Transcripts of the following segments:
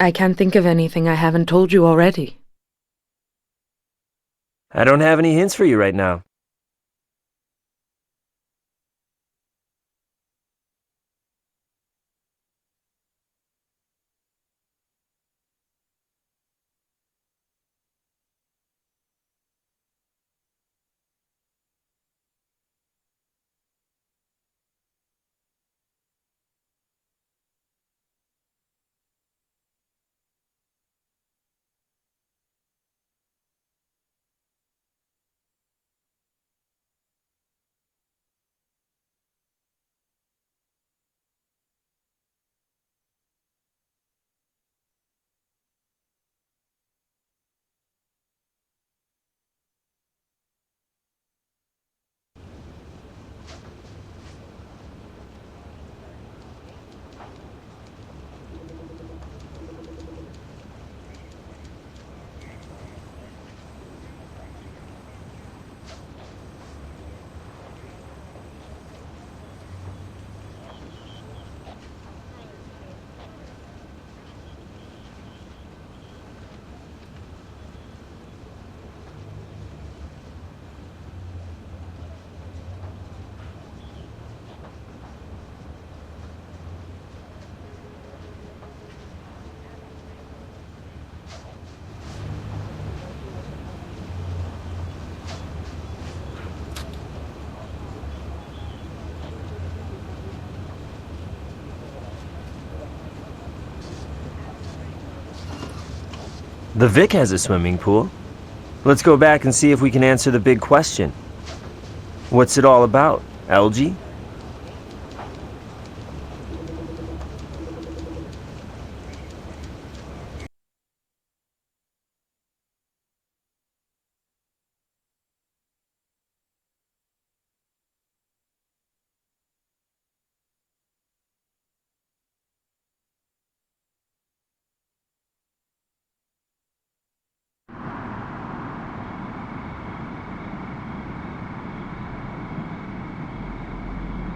I can't think of anything I haven't told you already. I don't have any hints for you right now. The Vic has a swimming pool. Let's go back and see if we can answer the big question. What's it all about, Algie?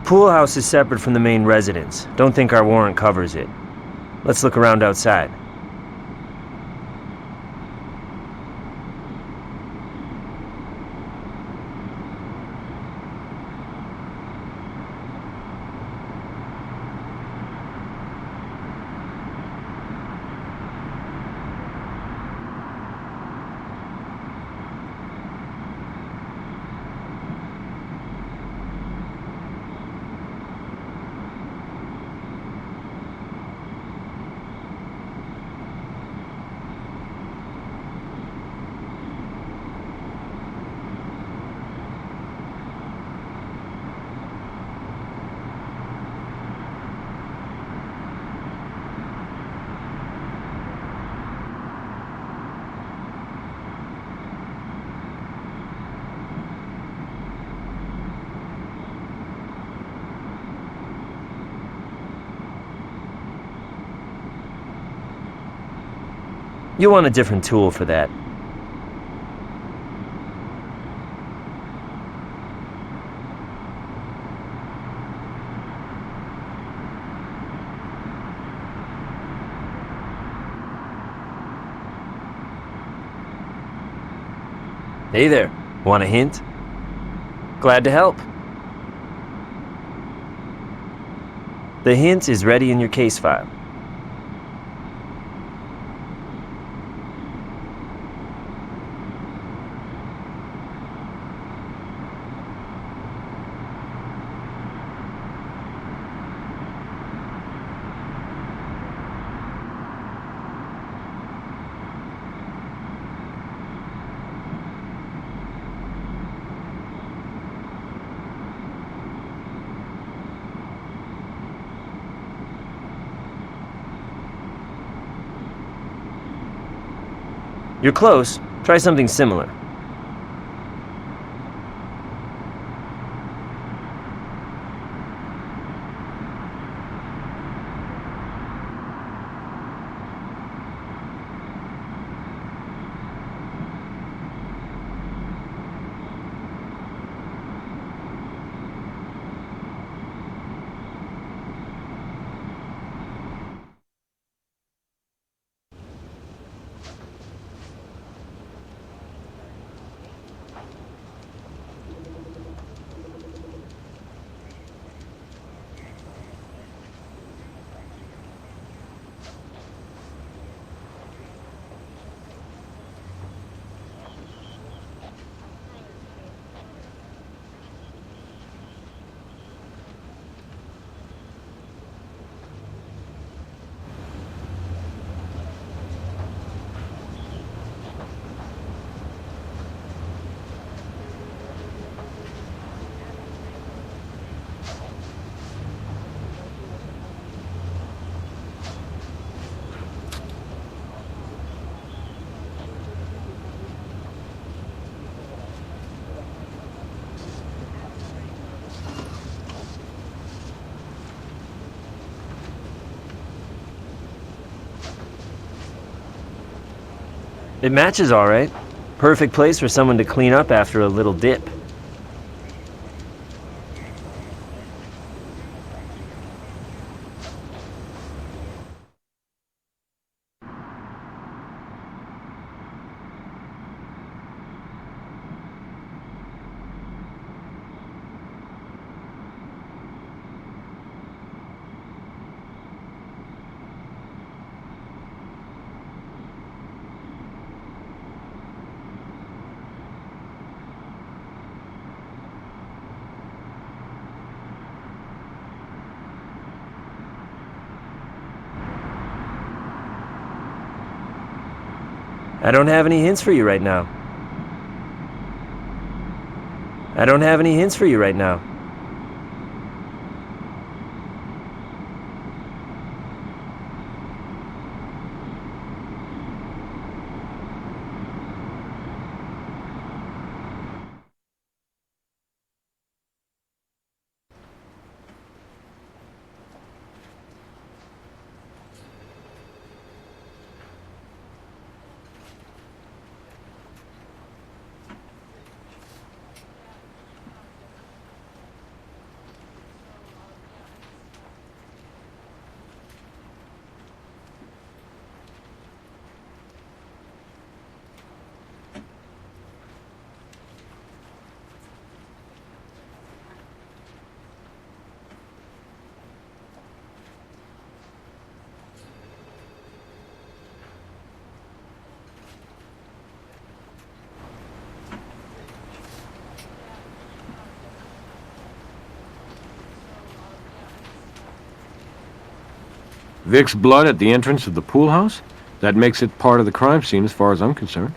Pool house is separate from the main residence. Don't think our warrant covers it. Let's look around outside. You'll want a different tool for that. Hey there, want a hint? Glad to help. The hint is ready in your case file. You're close. Try something similar. It matches all right. Perfect place for someone to clean up after a little dip. I don't have any hints for you right now. I don't have any hints for you right now. Vic's blood at the entrance of the pool house? That makes it part of the crime scene as far as I'm concerned.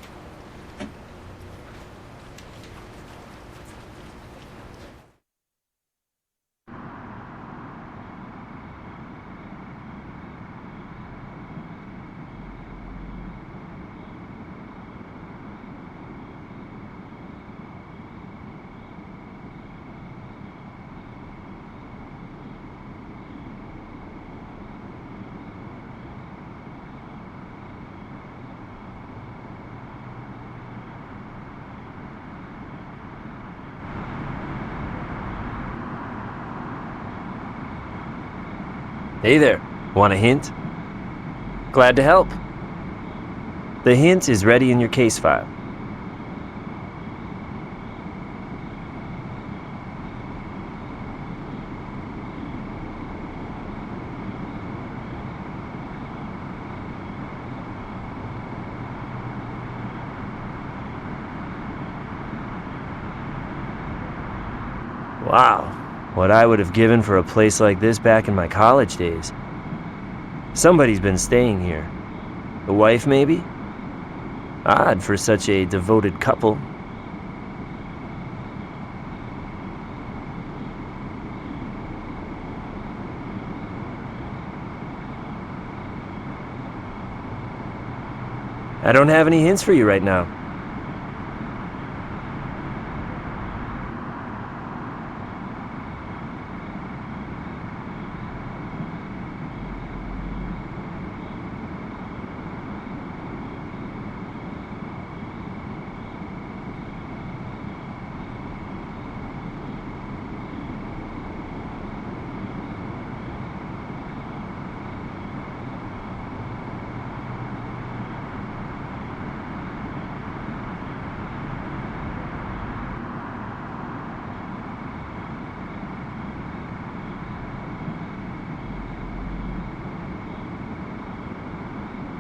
Hey there, want a hint? Glad to help. The hint is ready in your case file. Wow, what I would have given for a place like this back in my college days. Somebody's been staying here. The wife, maybe? Odd for such a devoted couple. I don't have any hints for you right now.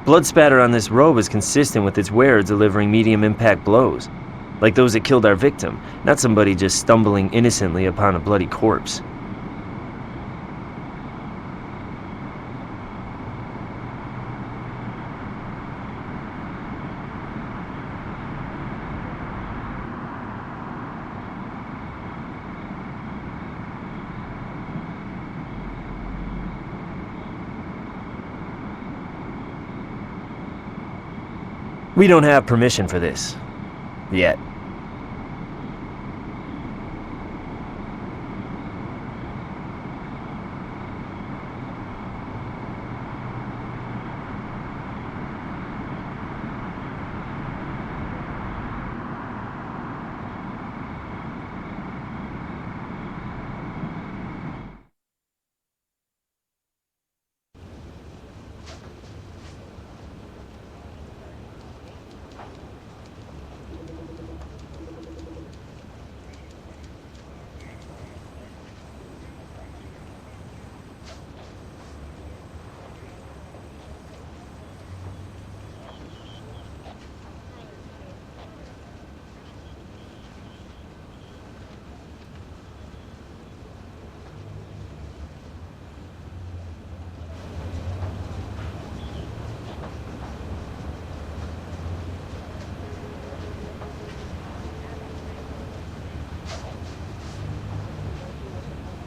Blood spatter on this robe is consistent with its wearer delivering medium impact blows, like those that killed our victim, not somebody just stumbling innocently upon a bloody corpse. We don't have permission for this. Yet.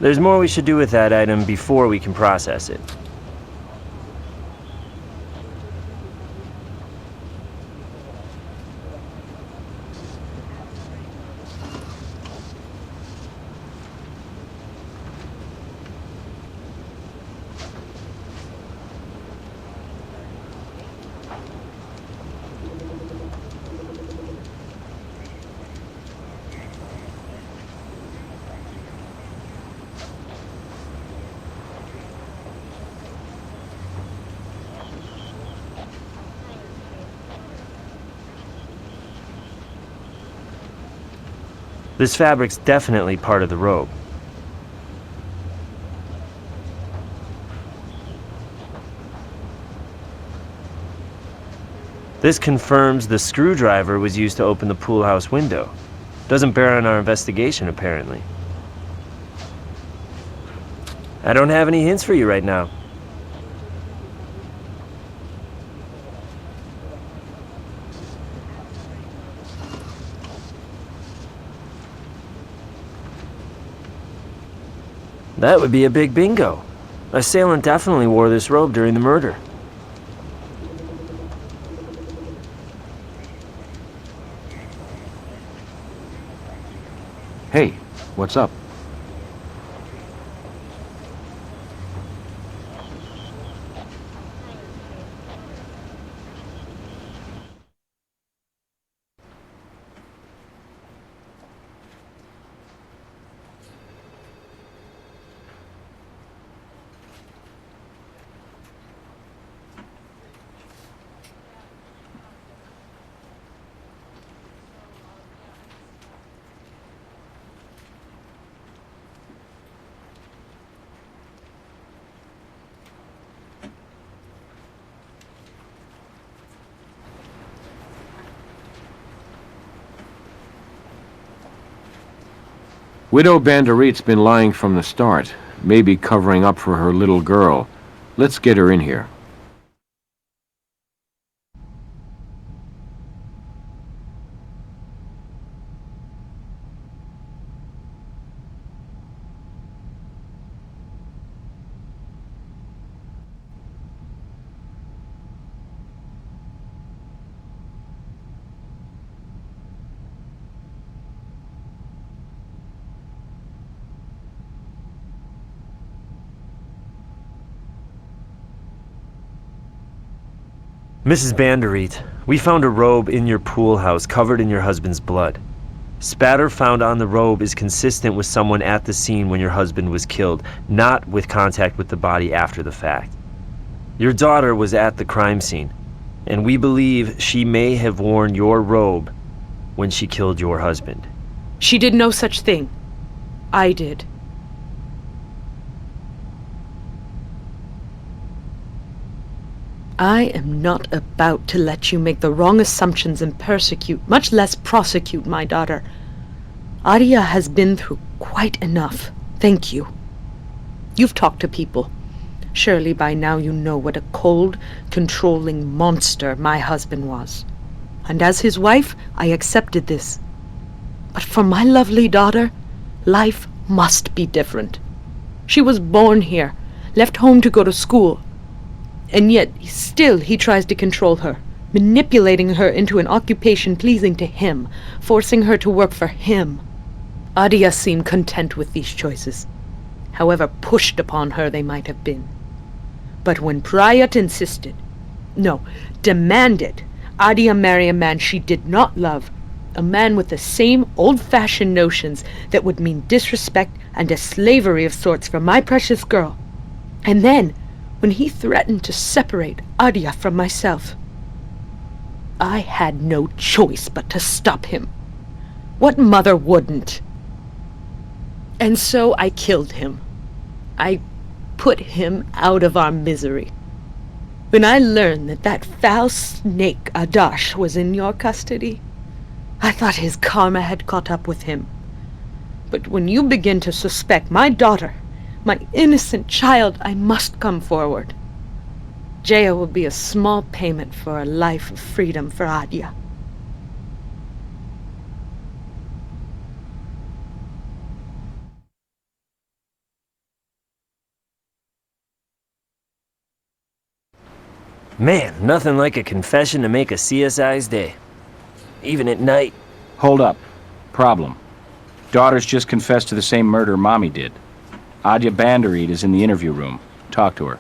There's more we should do with that item before we can process it. This fabric's definitely part of the robe. This confirms the screwdriver was used to open the pool house window. Doesn't bear on our investigation, apparently. I don't have any hints for you right now. That would be a big bingo. Assailant definitely wore this robe during the murder. Hey, what's up? Widow Banderit's been lying from the start, maybe covering up for her little girl. Let's get her in here. Mrs. Banderit, we found a robe in your pool house covered in your husband's blood. Spatter found on the robe is consistent with someone at the scene when your husband was killed, not with contact with the body after the fact. Your daughter was at the crime scene, and we believe she may have worn your robe when she killed your husband. She did no such thing. I did. I am not about to let you make the wrong assumptions and persecute, much less prosecute, my daughter. Adia has been through quite enough. Thank you. You've talked to people. Surely by now you know what a cold, controlling monster my husband was. And as his wife, I accepted this. But for my lovely daughter, life must be different. She was born here, left home to go to school. And yet, still he tries to control her, manipulating her into an occupation pleasing to him, forcing her to work for him. Adia seemed content with these choices, however pushed upon her they might have been. But when Prayat insisted, no, demanded, Adia marry a man she did not love, a man with the same old-fashioned notions that would mean disrespect and a slavery of sorts for my precious girl, and then, when he threatened to separate Adia from myself, I had no choice but to stop him. What mother wouldn't? And so I killed him. I put him out of our misery. When I learned that that foul snake Adash was in your custody, I thought his karma had caught up with him. But when you begin to suspect my daughter, my innocent child, I must come forward. Jaya will be a small payment for a life of freedom for Adia. Man, nothing like a confession to make a CSI's day. Even at night. Hold up. Problem. Daughter's just confessed to the same murder Mommy did. Adya Bandareed is in the interview room. Talk to her.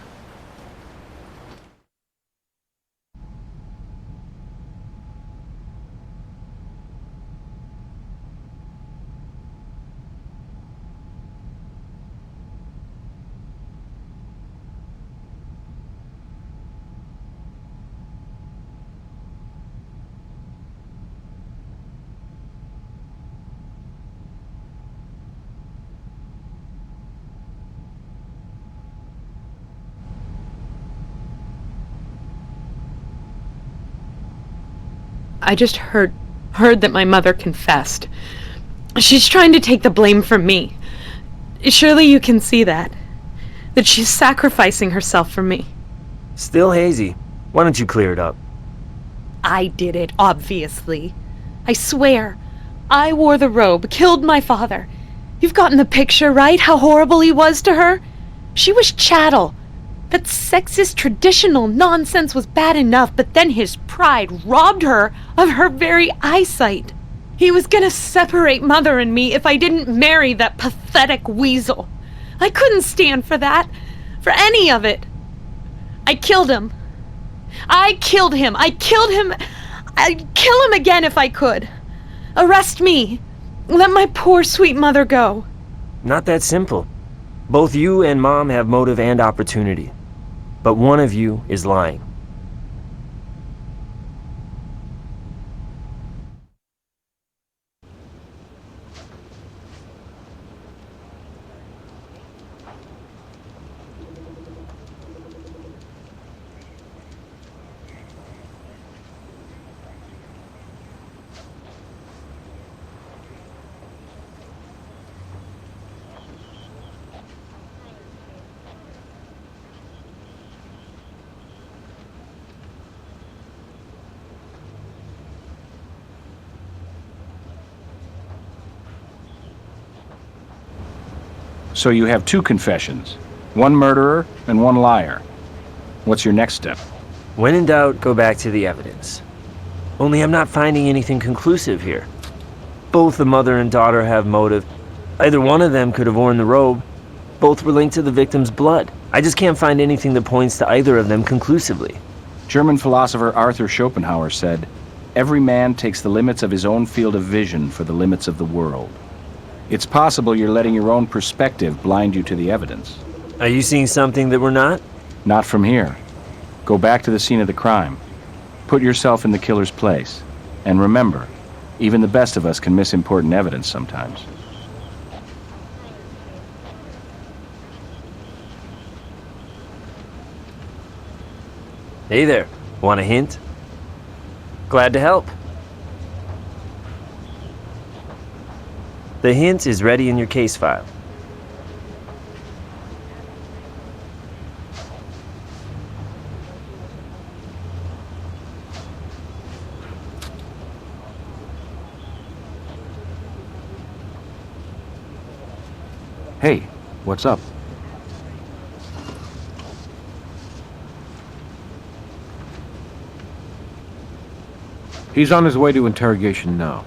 I just heard that my mother confessed. She's trying to take the blame from me. Surely you can see that. That she's sacrificing herself for me. Still hazy. Why don't you clear it up? I did it, obviously. I swear. I wore the robe, killed my father. You've gotten the picture, right? How horrible he was to her? She was chattel. That sexist traditional nonsense was bad enough, but then his pride robbed her of her very eyesight. He was gonna separate Mother and me if I didn't marry that pathetic weasel. I couldn't stand for that. For any of it. I killed him. I killed him. I'd kill him again if I could. Arrest me. Let my poor sweet mother go. Not that simple. Both you and Mom have motive and opportunity. But one of you is lying. So you have two confessions. One murderer and one liar. What's your next step? When in doubt, go back to the evidence. Only I'm not finding anything conclusive here. Both the mother and daughter have motive. Either one of them could have worn the robe. Both were linked to the victim's blood. I just can't find anything that points to either of them conclusively. German philosopher Arthur Schopenhauer said, "Every man takes the limits of his own field of vision for the limits of the world." It's possible you're letting your own perspective blind you to the evidence. Are you seeing something that we're not? Not from here. Go back to the scene of the crime. Put yourself in the killer's place. And remember, even the best of us can miss important evidence sometimes. Hey there. Want a hint? Glad to help. The hint is ready in your case file. Hey, what's up? He's on his way to interrogation now.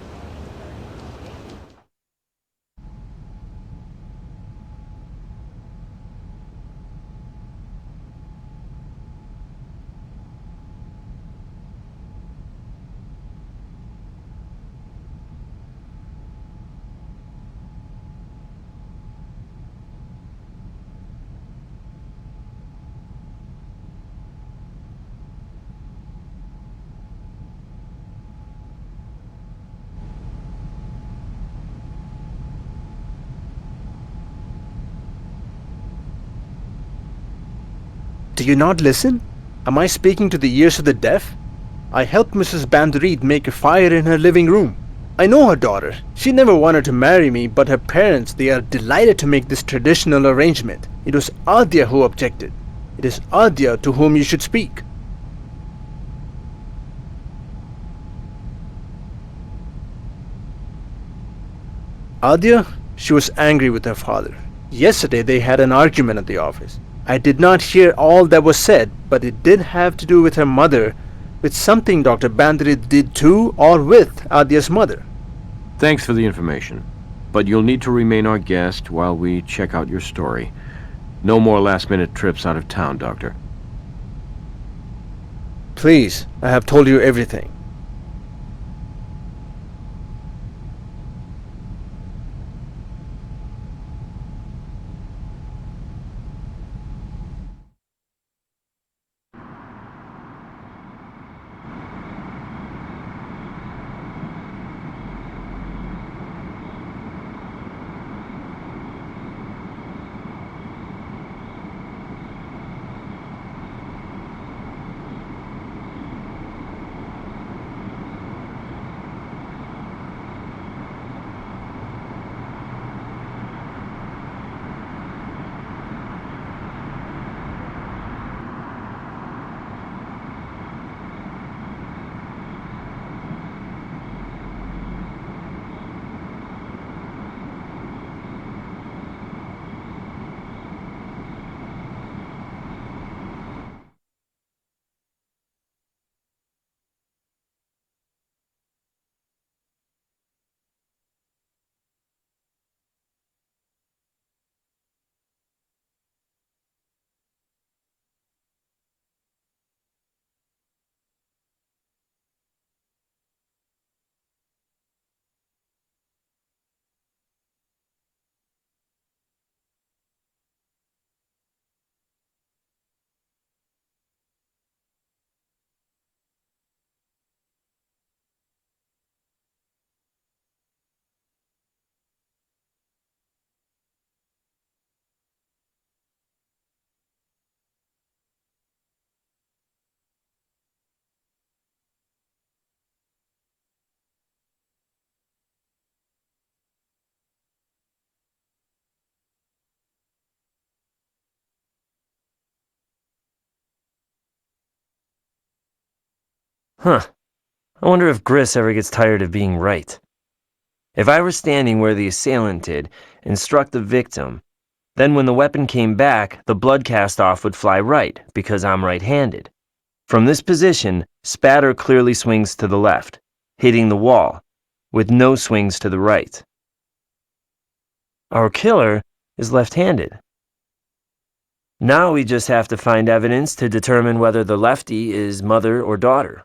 Do you not listen? Am I speaking to the ears of the deaf? I helped Mrs. Bandareed make a fire in her living room. I know her daughter. She never wanted to marry me, but her parents, they are delighted to make this traditional arrangement. It was Adya who objected. It is Adya to whom you should speak. Adya, she was angry with her father. Yesterday they had an argument at the office. I did not hear all that was said, but it did have to do with her mother, with something Dr. Bandrit did to or with Adya's mother. Thanks for the information. But you'll need to remain our guest while we check out your story. No more last-minute trips out of town, Doctor. Please, I have told you everything. Huh. I wonder if Gris ever gets tired of being right. If I were standing where the assailant did and struck the victim, then when the weapon came back, the blood cast off would fly right, because I'm right-handed. From this position, Spatter clearly swings to the left, hitting the wall, with no swings to the right. Our killer is left-handed. Now we just have to find evidence to determine whether the lefty is mother or daughter.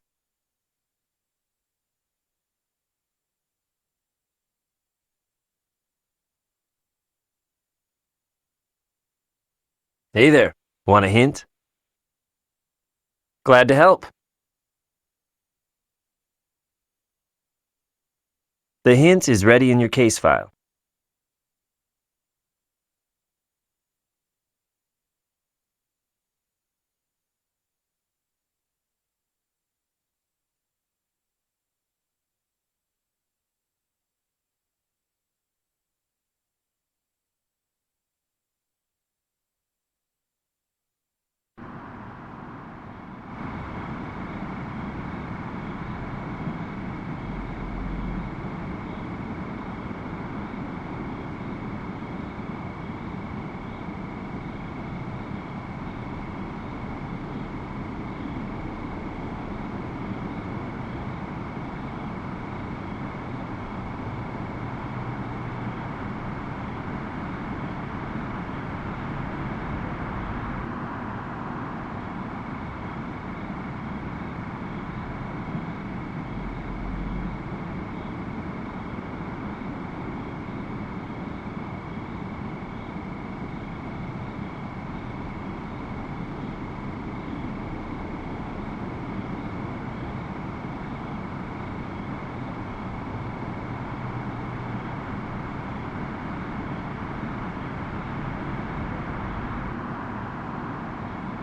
Hey there, want a hint? Glad to help. The hint is ready in your case file.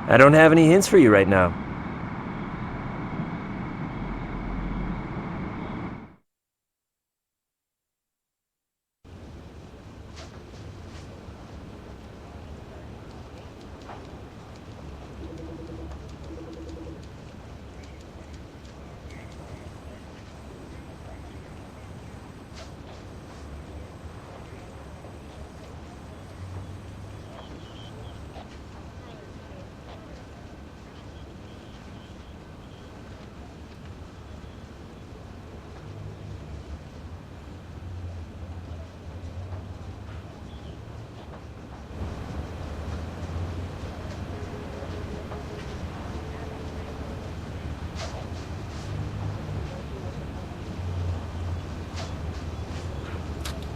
I don't have any hints for you right now.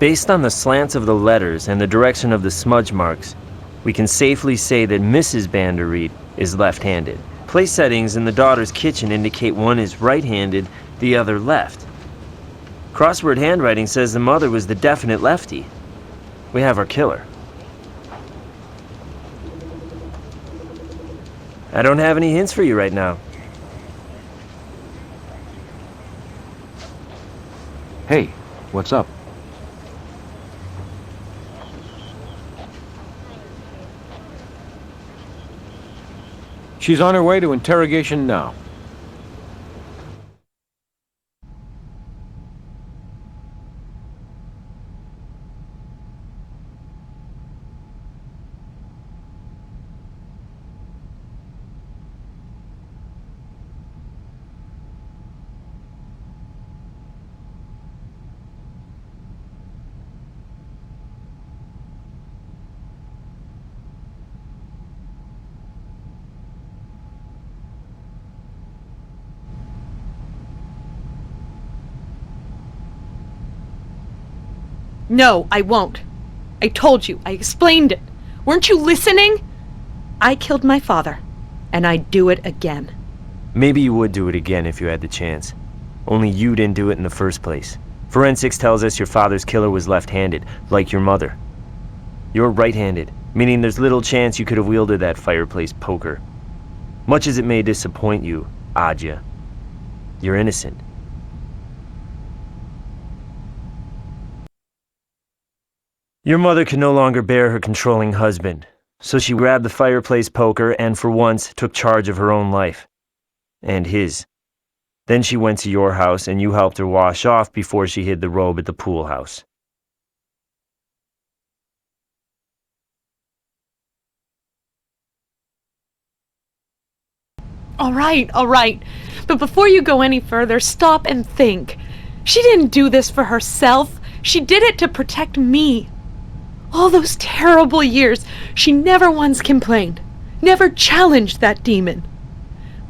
Based on the slants of the letters and the direction of the smudge marks, we can safely say that Mrs. Bandereed is left-handed. Place settings in the daughter's kitchen indicate one is right-handed, the other left. Crossword handwriting says the mother was the definite lefty. We have our killer. I don't have any hints for you right now. Hey, what's up? She's on her way to interrogation now. No, I won't. I told you. I explained it. Weren't you listening? I killed my father, and I'd do it again. Maybe you would do it again if you had the chance. Only you didn't do it in the first place. Forensics tells us your father's killer was left-handed, like your mother. You're right-handed, meaning there's little chance you could have wielded that fireplace poker. Much as it may disappoint you, Adja, you're innocent. Your mother could no longer bear her controlling husband, so she grabbed the fireplace poker and for once took charge of her own life. And his. Then she went to your house and you helped her wash off before she hid the robe at the pool house. All right. But before you go any further, stop and think. She didn't do this for herself. She did it to protect me. All those terrible years, she never once complained, never challenged that demon.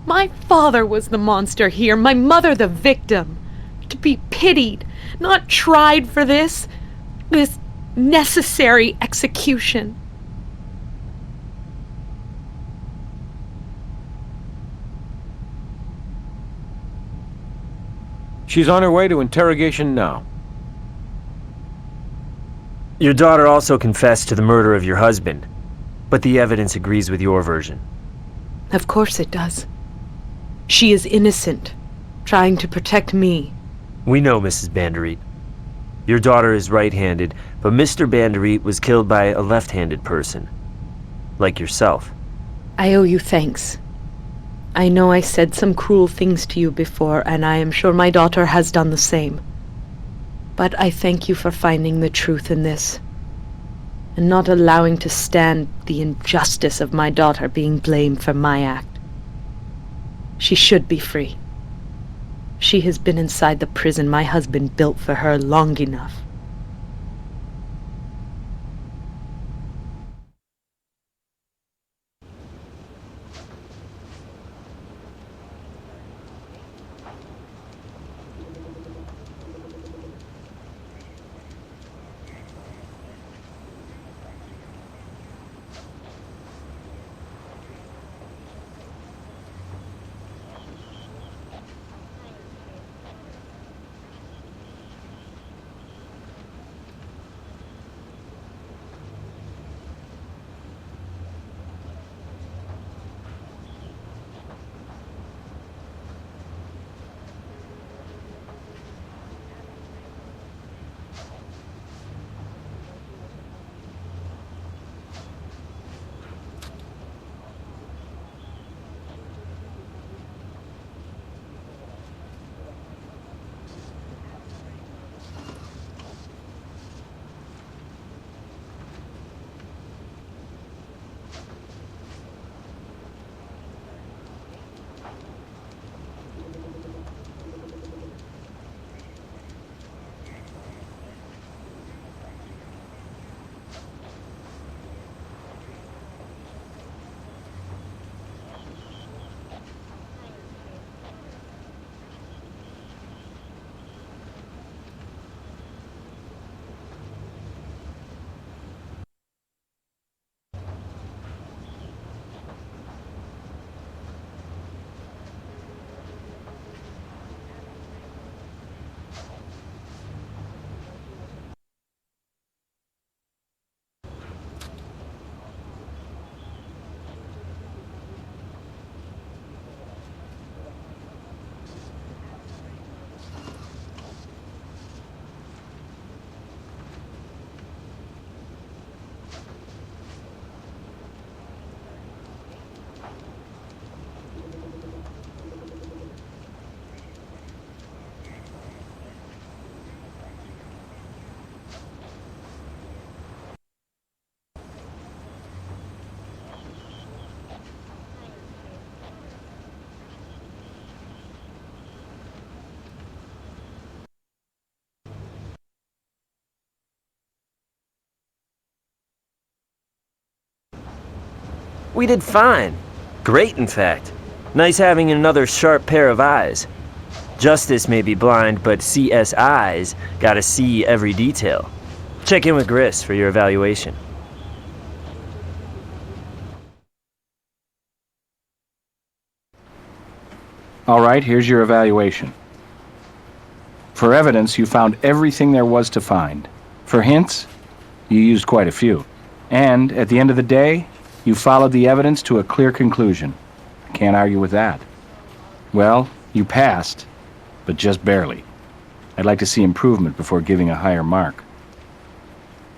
My father was the monster here, my mother the victim. To be pitied, not tried for this necessary execution. She's on her way to interrogation now. Your daughter also confessed to the murder of your husband, but the evidence agrees with your version. Of course it does. She is innocent, trying to protect me. We know, Mrs. Bandereed. Your daughter is right-handed, but Mr. Bandereed was killed by a left-handed person, like yourself. I owe you thanks. I know I said some cruel things to you before, and I am sure my daughter has done the same. But I thank you for finding the truth in this, and not allowing to stand the injustice of my daughter being blamed for my act. She should be free. She has been inside the prison my husband built for her long enough. We did fine. Great, in fact. Nice having another sharp pair of eyes. Justice may be blind, but CSI's gotta see every detail. Check in with Gris for your evaluation. All right, here's your evaluation. For evidence, you found everything there was to find. For hints, you used quite a few. And, at the end of the day, you followed the evidence to a clear conclusion. I can't argue with that. Well, you passed, but just barely. I'd like to see improvement before giving a higher mark.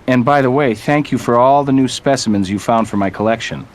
And by the way, thank you for all the new specimens you found for my collection.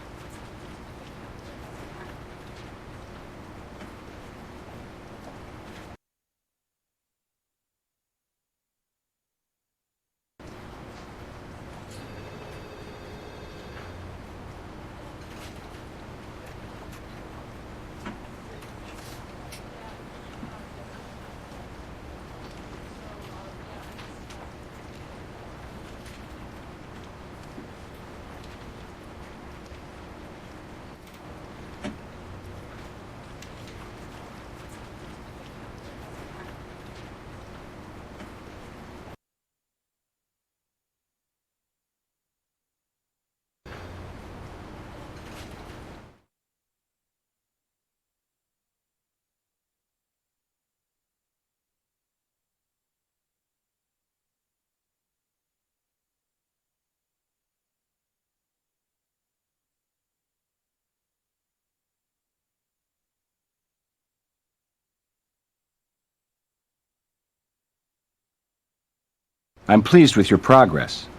I'm pleased with your progress,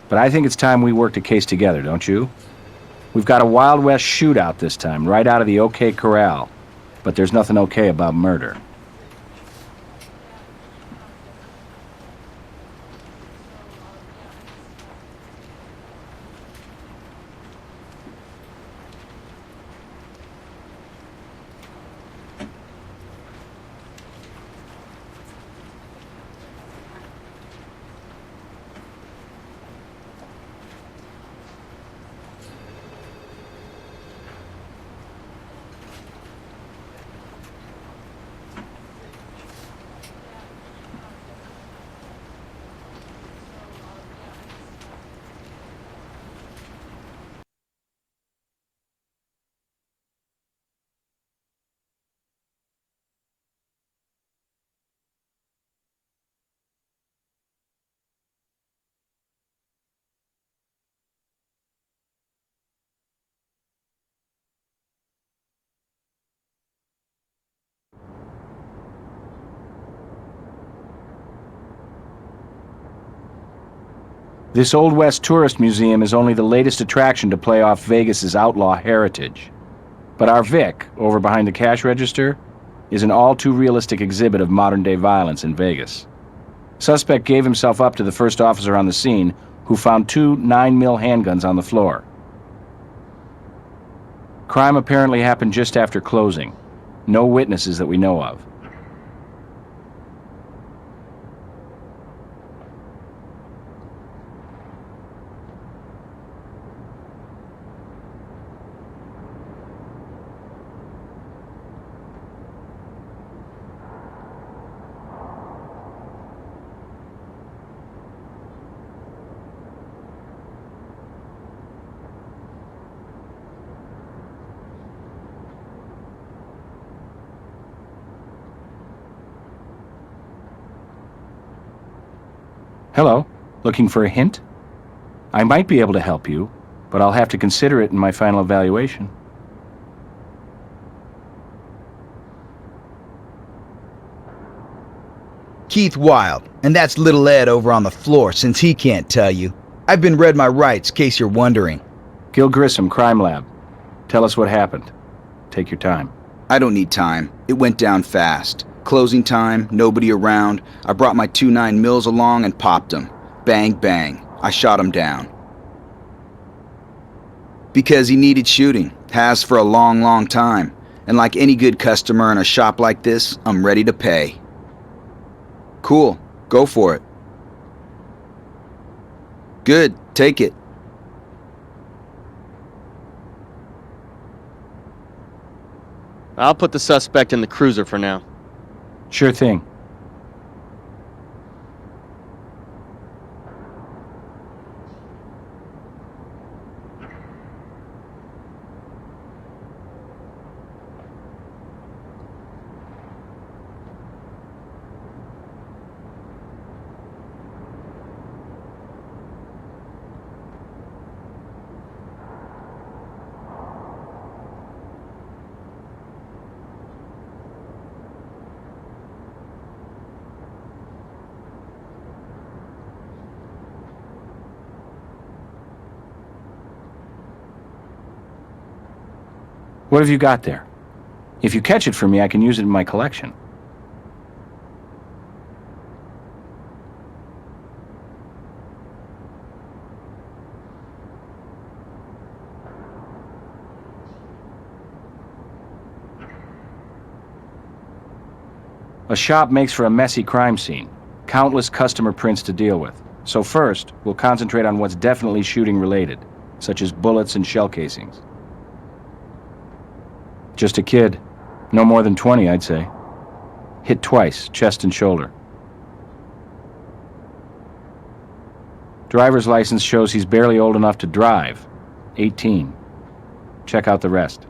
but I think it's time we worked a case together, don't you? We've got a Wild West shootout this time, right out of the OK Corral, but there's nothing okay about murder. This Old West Tourist Museum is only the latest attraction to play off Vegas's outlaw heritage. But our Vic, over behind the cash register, is an all-too-realistic exhibit of modern-day violence in Vegas. Suspect gave himself up to the first officer on the scene, who found two 9mm handguns on the floor. Crime apparently happened just after closing. No witnesses that we know of. Hello, looking for a hint? I might be able to help you, but I'll have to consider it in my final evaluation. Keith Wilde, and that's little Ed over on the floor, since he can't tell you. I've been read my rights, case you're wondering. Gil Grissom, Crime Lab. Tell us what happened. Take your time. I don't need time. It went down fast. Closing time, nobody around. I brought my 2 9mm along and popped them. Bang, bang. I shot him down. Because he needed shooting. Has for a long, long time. And like any good customer in a shop like this, I'm ready to pay. Cool. Go for it. Good. Take it. I'll put the suspect in the cruiser for now. Sure thing. What have you got there? If you catch it for me, I can use it in my collection. A shop makes for a messy crime scene. Countless customer prints to deal with. So first, we'll concentrate on what's definitely shooting related, such as bullets and shell casings. Just a kid. No more than 20, I'd say. Hit twice, chest and shoulder. Driver's license shows he's barely old enough to drive. 18. Check out the rest.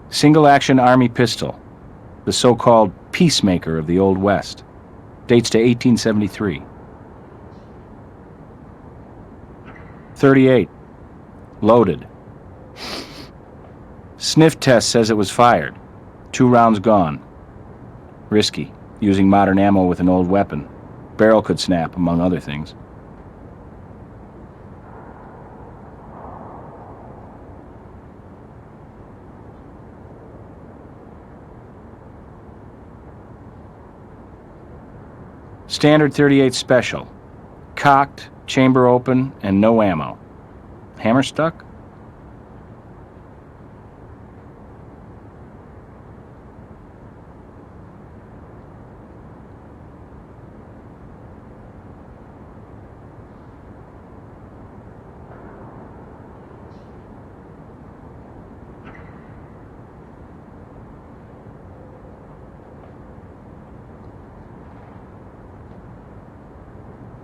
Single-action Army pistol. The so-called peacemaker of the Old West. Dates to 1873. 38. Loaded. Sniff test says it was fired. 2 rounds gone. Risky, using modern ammo with an old weapon. Barrel could snap, among other things. Standard 38 special. Cocked, chamber open, and no ammo. Hammer stuck?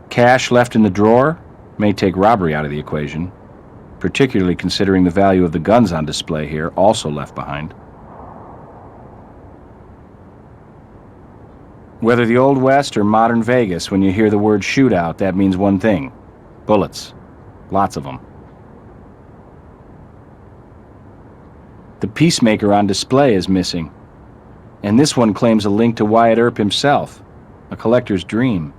Cash left in the drawer may take robbery out of the equation, particularly considering the value of the guns on display here, also left behind. Whether the Old West or modern Vegas, when you hear the word shootout, that means one thing: bullets. Lots of them. The peacemaker on display is missing, and this one claims a link to Wyatt Earp himself, a collector's dream.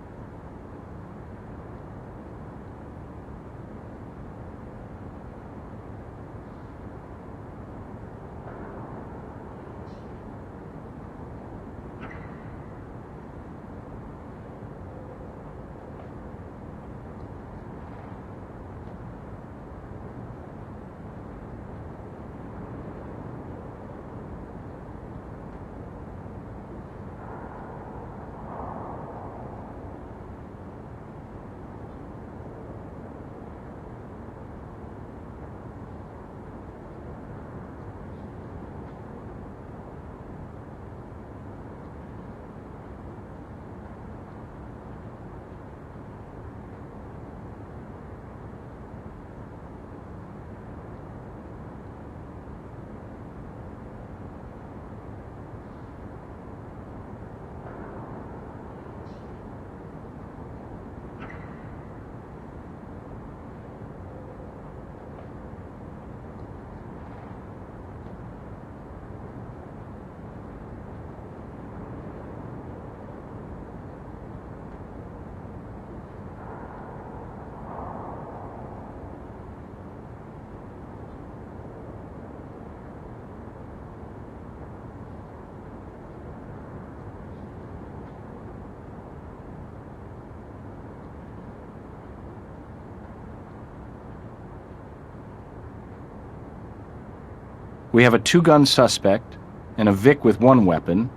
We have a 2-gun suspect and a Vic with 1 weapon,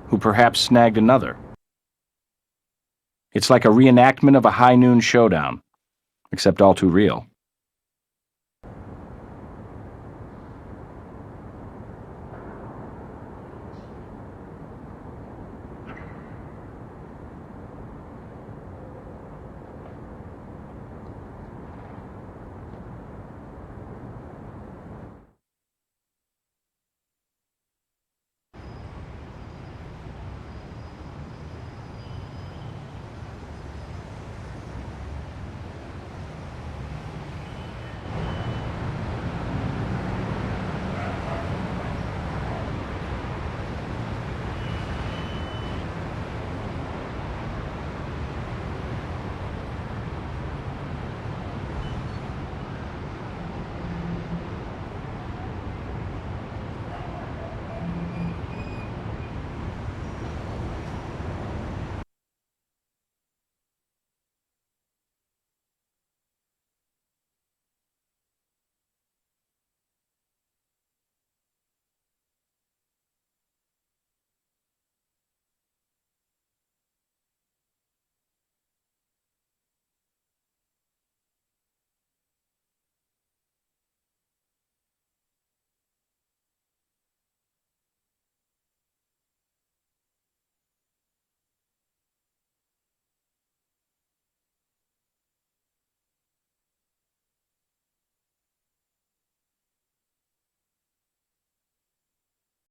who perhaps snagged another. It's like a reenactment of a high noon showdown, except all too real.